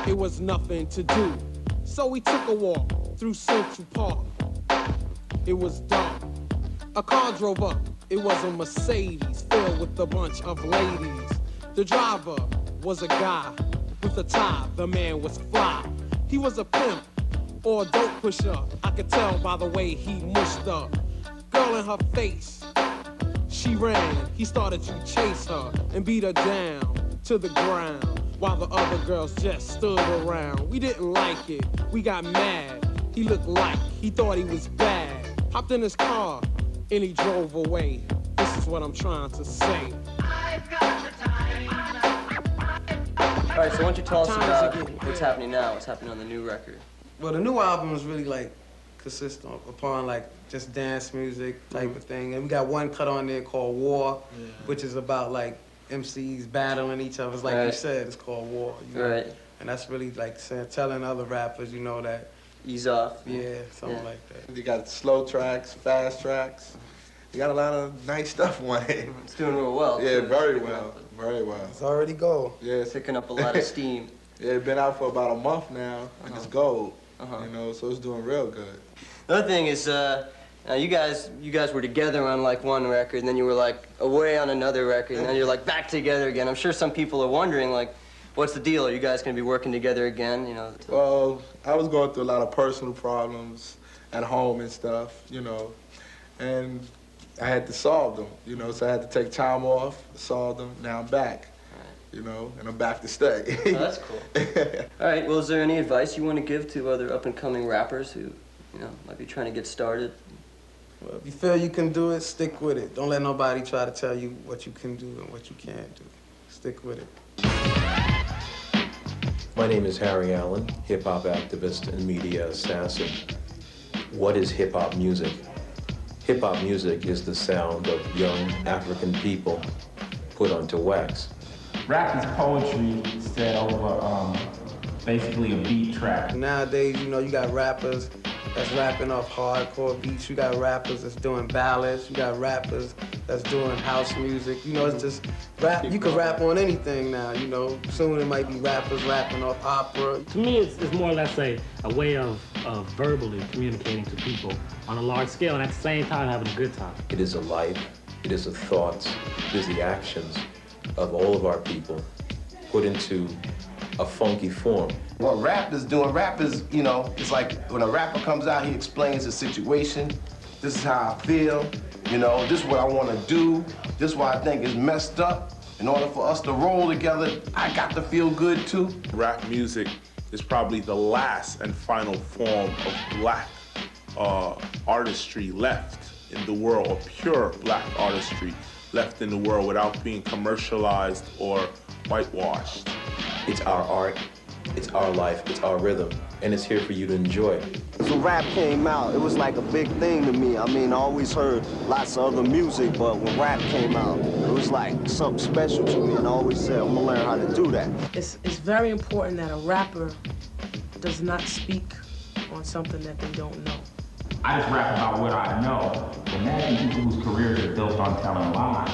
it was nothing to do. So we took a walk through Central Park. It was dark. A car drove up. It was a Mercedes filled with a bunch of ladies. The driver was a guy with a tie. The man was fly. He was a pimp or a dope pusher. I could tell by the way he mushed up. Girl in her face, she ran. He started to chase her and beat her down to the ground, while the other girls just stood around. We didn't like it, we got mad. He looked like he thought he was bad. Hopped in his car and he drove away. This is what I'm trying to say. All right, so why don't you tell us about what's happening now, what's happening on the new record? Well, the new album is really like consist upon like just dance music type of thing, and we got one cut on there called War, which is about like MCs battling each other. Like you said, it's called War. You know? Right. And that's really like telling other rappers, you know, that ease off. Yeah, something like that. You got slow tracks, fast tracks. You got a lot of nice stuff on it. It's doing real well. Yeah, too. very well, very well. It's already gold. Yeah, it's picking up a lot of steam. Yeah, it's been out for about a month now, and it's gold. You know, so it's doing real good. The other thing is, you guys were together on like one record, and then you were like away on another record, and then you're like back together again. I'm sure some people are wondering like, what's the deal? Are you guys gonna be working together again? You know. Well, I was going through a lot of personal problems at home and stuff, you know, and I had to solve them, you know. So I had to take time off, solve them. Now I'm back. You know, and I'm back to stay. Oh, that's cool. All right, well, is there any advice you want to give to other up-and-coming rappers who, you know, might be trying to get started? Well, if you feel you can do it, stick with it. Don't let nobody try to tell you what you can do and what you can't do. Stick with it. My name is Harry Allen, hip-hop activist and media assassin. What is hip-hop music? Hip-hop music is the sound of young African people put onto wax. Rap is poetry said over basically a beat track. Nowadays, you know, you got rappers that's rapping off hardcore beats. You got rappers that's doing ballads. You got rappers that's doing house music. You know, it's just rap. You can rap on anything now, you know. Soon it might be rappers rapping off opera. To me, it's more or less a way of verbally communicating to people on a large scale and at the same time having a good time. It is a life, it is the thoughts, it is the actions of all of our people put into a funky form. What rap is doing, rap is, you know, it's like when a rapper comes out, he explains the situation. This is how I feel, you know, this is what I want to do. This is what I think is messed up. In order for us to roll together, I got to feel good too. Rap music is probably the last and final form of black artistry left in the world, or pure black artistry left in the world without being commercialized or whitewashed. It's our art, it's our life, it's our rhythm, and it's here for you to enjoy. So rap came out, it was like a big thing to me. I mean, I always heard lots of other music, but when rap came out, it was like something special to me, and I always said, I'm gonna learn how to do that. It's very important that a rapper does not speak on something that they don't know. I just rap about what I know. Imagine people whose careers are built on telling lies.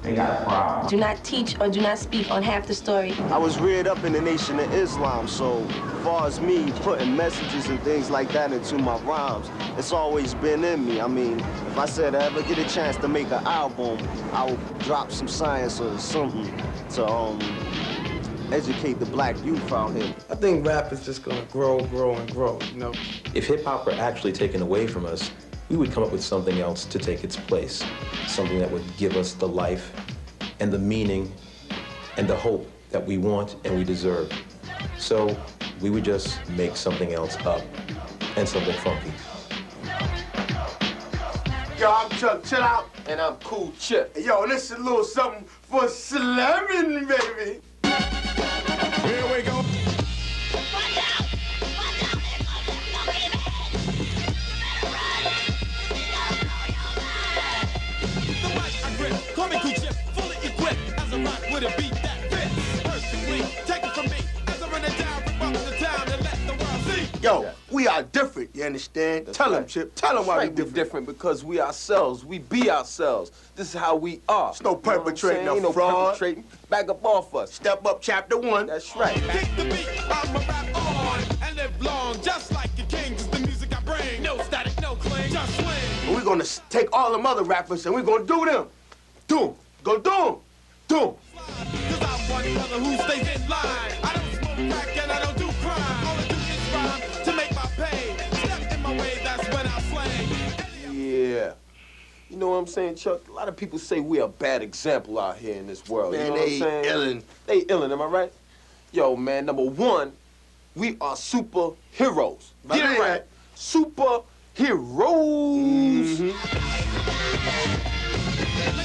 They got a problem. Do not teach or do not speak on half the story. I was reared up in the Nation of Islam, so as far as me putting messages and things like that into my rhymes, it's always been in me. I mean, if I said I ever get a chance to make an album, I would drop some science or something to educate the black youth out here. I think rap is just gonna grow, and grow, you know? If hip-hop were actually taken away from us, we would come up with something else to take its place. Something that would give us the life and the meaning and the hope that we want and we deserve. So we would just make something else up and something funky. Yo, I'm Chuck, chill out. And I'm Cool Chip. Hey, yo, this is a little something for Slammin', baby. Here we go. Call me Cool Chip, fully equipped as a rock with a beat that fits perfectly. Take it from me as I run it down from up to town and let the world see. Yo, we are different, you understand? Tell him, Chip. Tell him why we different. We're different because we ourselves. We be ourselves. This is how we are. There's no perpetrating Ain't no fraud. Perpetrating. Back up off us. Step up, chapter 1. That's right. Kick the beat, I'ma rap on and live long, just like a king. 'Cause the music I bring, no static, no cling, just swing. And we're gonna take all them other rappers and we're gonna do them. Do them. Go do them. Do them. 'Cause I'm one brother who stays in line. I don't smoke crack and I don't do crime. All I do is rhyme to make my pay. Step in my way, that's when I slang. Yeah. You know what I'm saying, Chuck? A lot of people say we're a bad example out here in this world. Man, you know what I'm they saying? illin'. They illin', am I right? Yo, man, number one, we are superheroes. Get it right. Superheroes.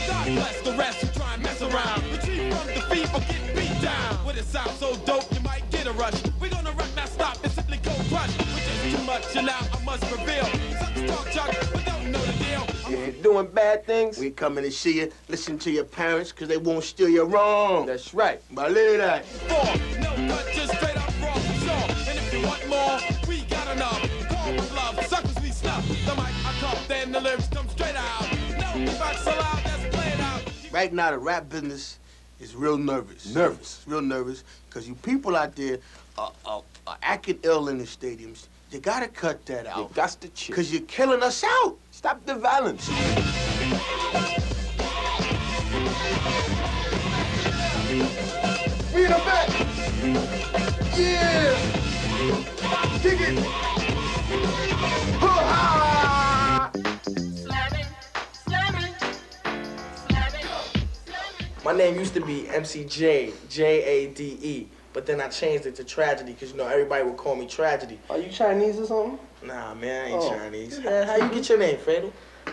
God bless the rest who try and mess around. Retreat from defeat or get beat down. With it sounds so dope, you might get a rush. We're gonna rock, not stop, and simply go crush. Which is too much, and now I must reveal. Suckers talk Chuck, but don't know the deal. Yeah, doing bad things. We coming to see you. Listen to your parents, because they won't steer you wrong. That's right. Believe that. No cut, just straight up raw for sure. And if you want more, we got enough. Call with love, suckers we snuff. The mic I cuff, then the lyrics come straight out. No back so loud, that's played out. Right now, the rap business is real nervous. Real nervous, because you people out there are acting ill in the stadiums. You gotta cut that out. You got to chill. Because you're killing us out. Stop the violence. We in the back. Yeah. Kick it. Ha-ha. My name used to be MCJ, J-A-D-E, but then I changed it to Tragedy because, you know, everybody would call me Tragedy. Are you Chinese or something? Nah, man, I ain't Chinese. Yeah. How you get your name, Fredo?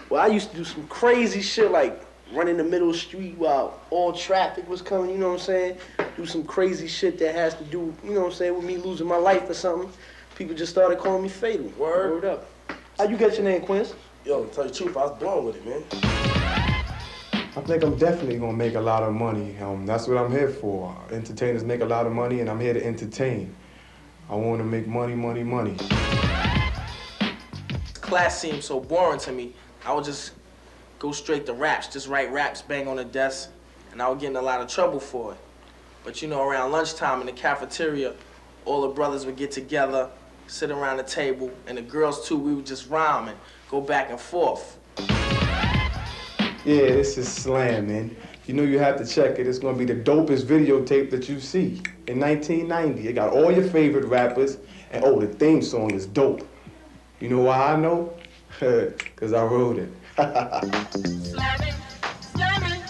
Well, I used to do some crazy shit like run in the middle of the street while all traffic was coming, you know what I'm saying? Do some crazy shit that has to do, you know what I'm saying, with me losing my life or something. People just started calling me Fatal. Word up. How you get your name, Quince? Yo, to tell you the truth, I was born with it, man. I think I'm definitely gonna make a lot of money. That's what I'm here for. Entertainers make a lot of money, and I'm here to entertain. I want to make money, money, money. Class seemed so boring to me. I would just go straight to raps, just write raps, bang on the desk, and I would get in a lot of trouble for it. But you know, around lunchtime in the cafeteria, all the brothers would get together, sit around the table, and the girls too, we would just rhyme and go back and forth. Yeah, this is Slam, man. You know you have to check it. It's gonna be the dopest videotape that you see. In 1990, it got all your favorite rappers, and oh, the theme song is dope. You know why I know? Because I wrote it. Slammin', slammin'.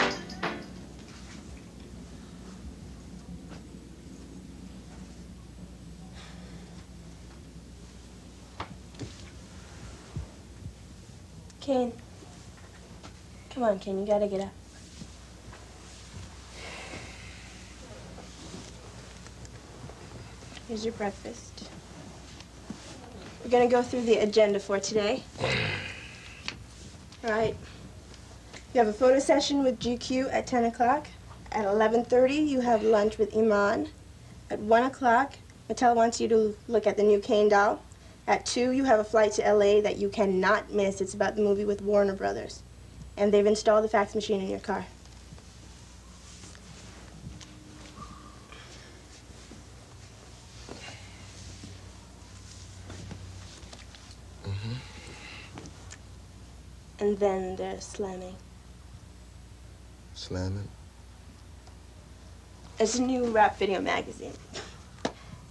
Kane. Come on, Kane, you gotta get up. Here's your breakfast. We're gonna go through the agenda for today. All right. You have a photo session with GQ at 10 o'clock. At 11:30, you have lunch with Iman. At 1 o'clock, Mattel wants you to look at the new Kane doll. At 2, you have a flight to LA that you cannot miss. It's about the movie with Warner Brothers. And they've installed the fax machine in your car. And then there's slamming. Slammin'? It's a new rap video magazine.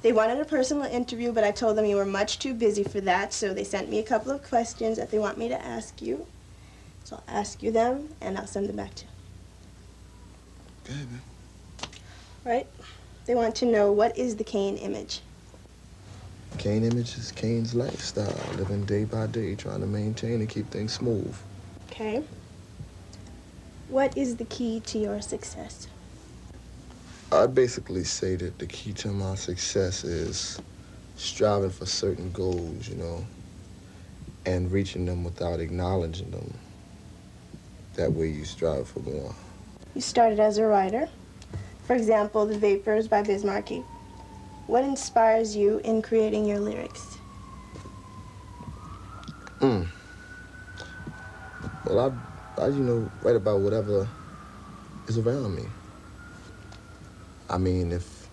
They wanted a personal interview, but I told them you were much too busy for that, so they sent me a couple of questions that they want me to ask you. So I'll ask you them, and I'll send them back to you. Baby. Right? They want to know, what is the Kane image? Kane image is Kane's lifestyle, living day by day, trying to maintain and keep things smooth. Okay. What is the key to your success? I'd basically say that the key to my success is striving for certain goals, you know, and reaching them without acknowledging them. That way you strive for more. You started as a writer. For example, The Vapors by Biz Markie. What inspires you in creating your lyrics? Well, I you know, write about whatever is around me. I mean, if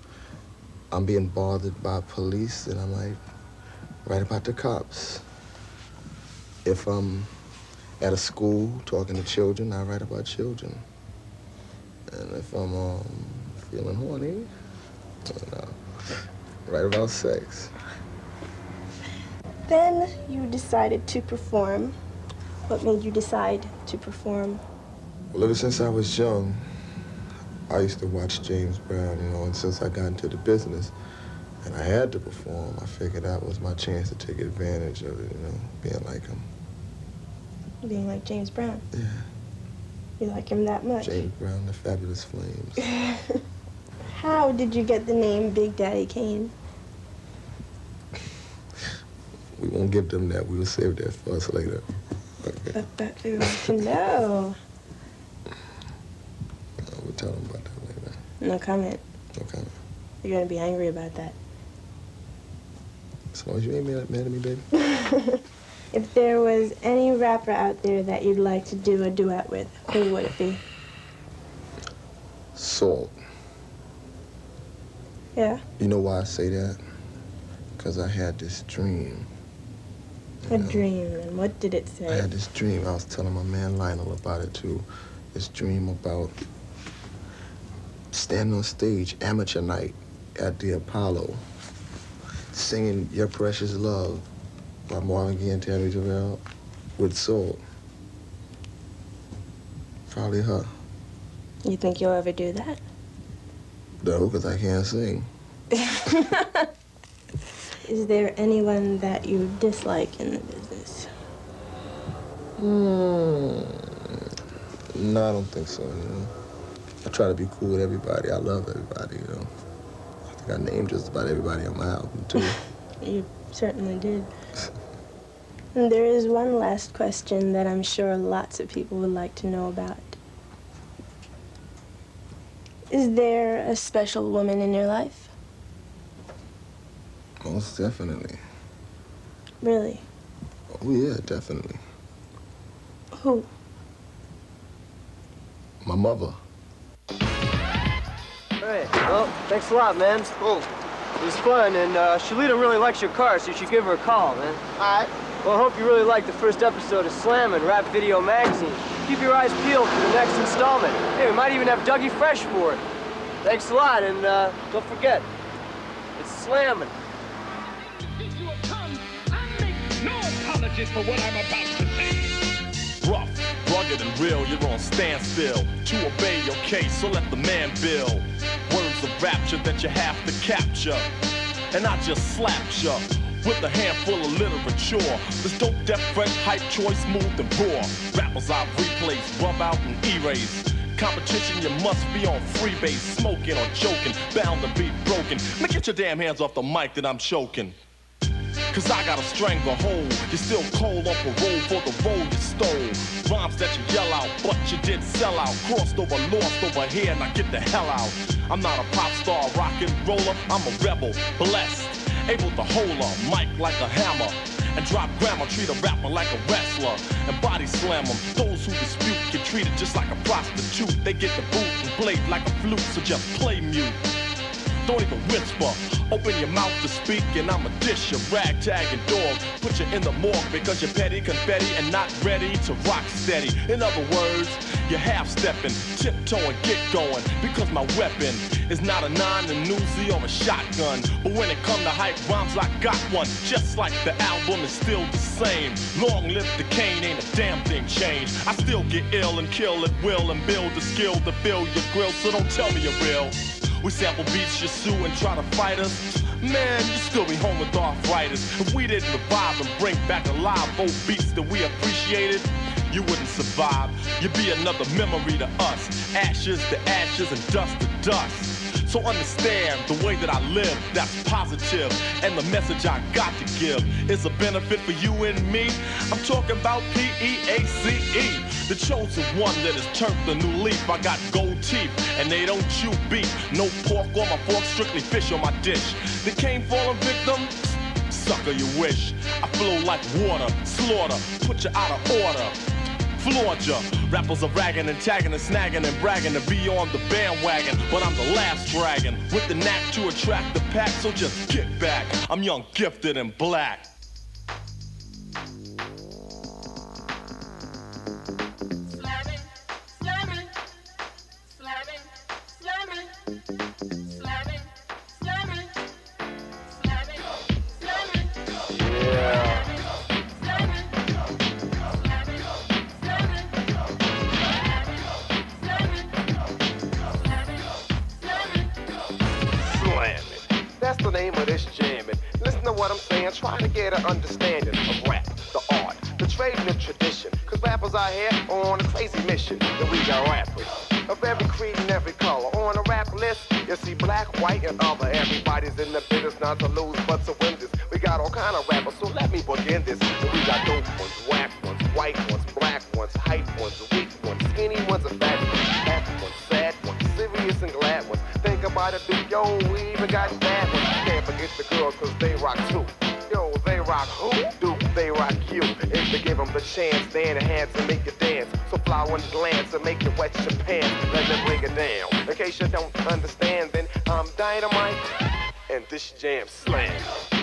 I'm being bothered by police, then I might write about the cops. If I'm at a school talking to children, I write about children. And if I'm feeling horny, write about sex. Then you decided to perform. What made you decide to perform? Well, ever since I was young, I used to watch James Brown, you know, and since I got into the business and I had to perform, I figured that was my chance to take advantage of it, you know, being like him. Being like James Brown? Yeah. You like him that much? James Brown, the Fabulous Flames. How did you get the name Big Daddy Kane? We won't give them that. We'll save that for us later. Okay. But we want to know. We'll tell them about that later. No comment. No comment. You're gonna be angry about that. As long as you ain't mad at me, baby. If there was any rapper out there that you'd like to do a duet with, who would it be? Salt. Yeah? You know why I say that? Because I had this dream. A dream, and what did it say? I had this dream. I was telling my man Lionel about it, too. This dream about standing on stage, amateur night, at the Apollo, singing Your Precious Love by Marvin Gaye and Tammy Terrell with Soul. Probably her. You think you'll ever do that? No, because I can't sing. Is there anyone that you dislike in the business? No, I don't think so, you know. I try to be cool with everybody. I love everybody, you know. I think I named just about everybody on my album, too. You certainly did. And there is one last question that I'm sure lots of people would like to know about. Is there a special woman in your life? Most definitely. Really? Oh, yeah, definitely. Who? My mother. Hey, well, thanks a lot, man. Cool. It was fun, and Shalita really likes your car, so you should give her a call, man. All right. Well, I hope you really liked the first episode of Slammin' Rap Video Magazine. Keep your eyes peeled for the next installment. Hey, we might even have Dougie Fresh for it. Thanks a lot, and don't forget, it's Slammin'. No apologies for what I'm about to say. Rough, rugged, and real, you're on standstill to obey your case, so let the man bill. Words of rapture that you have to capture, and I just slapped ya with a handful of literature. This dope, deaf, fresh, hype, choice, smooth, and raw. Rappers I've replaced, rub out, and erase. Competition, you must be on freebase, smoking or joking, bound to be broken. Now get your damn hands off the mic that I'm choking. Cause I got a stranglehold. You're still cold on parole for the role you stole. Rhymes that you yell out, but you did sell out. Crossed over, lost over here, now get the hell out. I'm not a pop star, rock and roller. I'm a rebel, blessed, able to hold a mic like a hammer and drop grammar, treat a rapper like a wrestler and body slam them. Those who dispute get treated just like a prostitute. They get the boot and played like a flute, so just play mute. Don't even whisper, open your mouth to speak and I'ma dish your ragtag and dog. Put you in the morgue because you're petty confetti and not ready to rock steady. In other words, you're half-stepping, tiptoeing, get going. Because my weapon is not a 9, a Uzi or a shotgun. But when it come to hype rhymes, I got one. Just like the album is still the same. Long live the Kane, ain't a damn thing changed. I still get ill and kill at will and build the skill to fill your grill. So don't tell me you're real. We sample beats, you sue and try to fight us. Man, you still be home with arthritis. If we didn't revive and bring back alive old beats that we appreciated, you wouldn't survive. You'd be another memory to us. Ashes to ashes and dust to dust. So understand the way that I live, that's positive. And the message I got to give is a benefit for you and me. I'm talking about P-E-A-C-E. The chosen one that has turned the new leaf. I got gold teeth and they don't chew beef. No pork on my fork, strictly fish on my dish. The Kane fallen victim? Sucker, you wish. I flow like water, slaughter, put you out of order. Floored ya. Rappers are ragging and tagging and snagging and bragging to be on the bandwagon. But I'm the last dragon with the knack to attract the pack. So just kick back. I'm young, gifted, and black. That's the name of this jamming. Listen to what I'm saying, try to get an understanding of rap, the art, the trade and the tradition. Cause rappers out here are on a crazy mission. And we got rappers of every creed and every color. On a rap list, you see black, white, and other. Everybody's in the business not to lose but to win this. We got all kind of rappers, so let me begin this. And we got dope ones, whack ones, white ones, black ones, hype ones, weak ones, skinny ones, and fat ones, happy ones, sad ones, serious and glad ones. Think about it, dude, yo, we even got bad ones. Can't forget the girls, cause they rock too. Yo, they rock who? Dude, they rock you. If they give them the chance, they enhance and make you dance. So fly on the glance and make you wet your pants. Let them break it down. In case you don't understand, then I'm Dynamite, and this jam slam.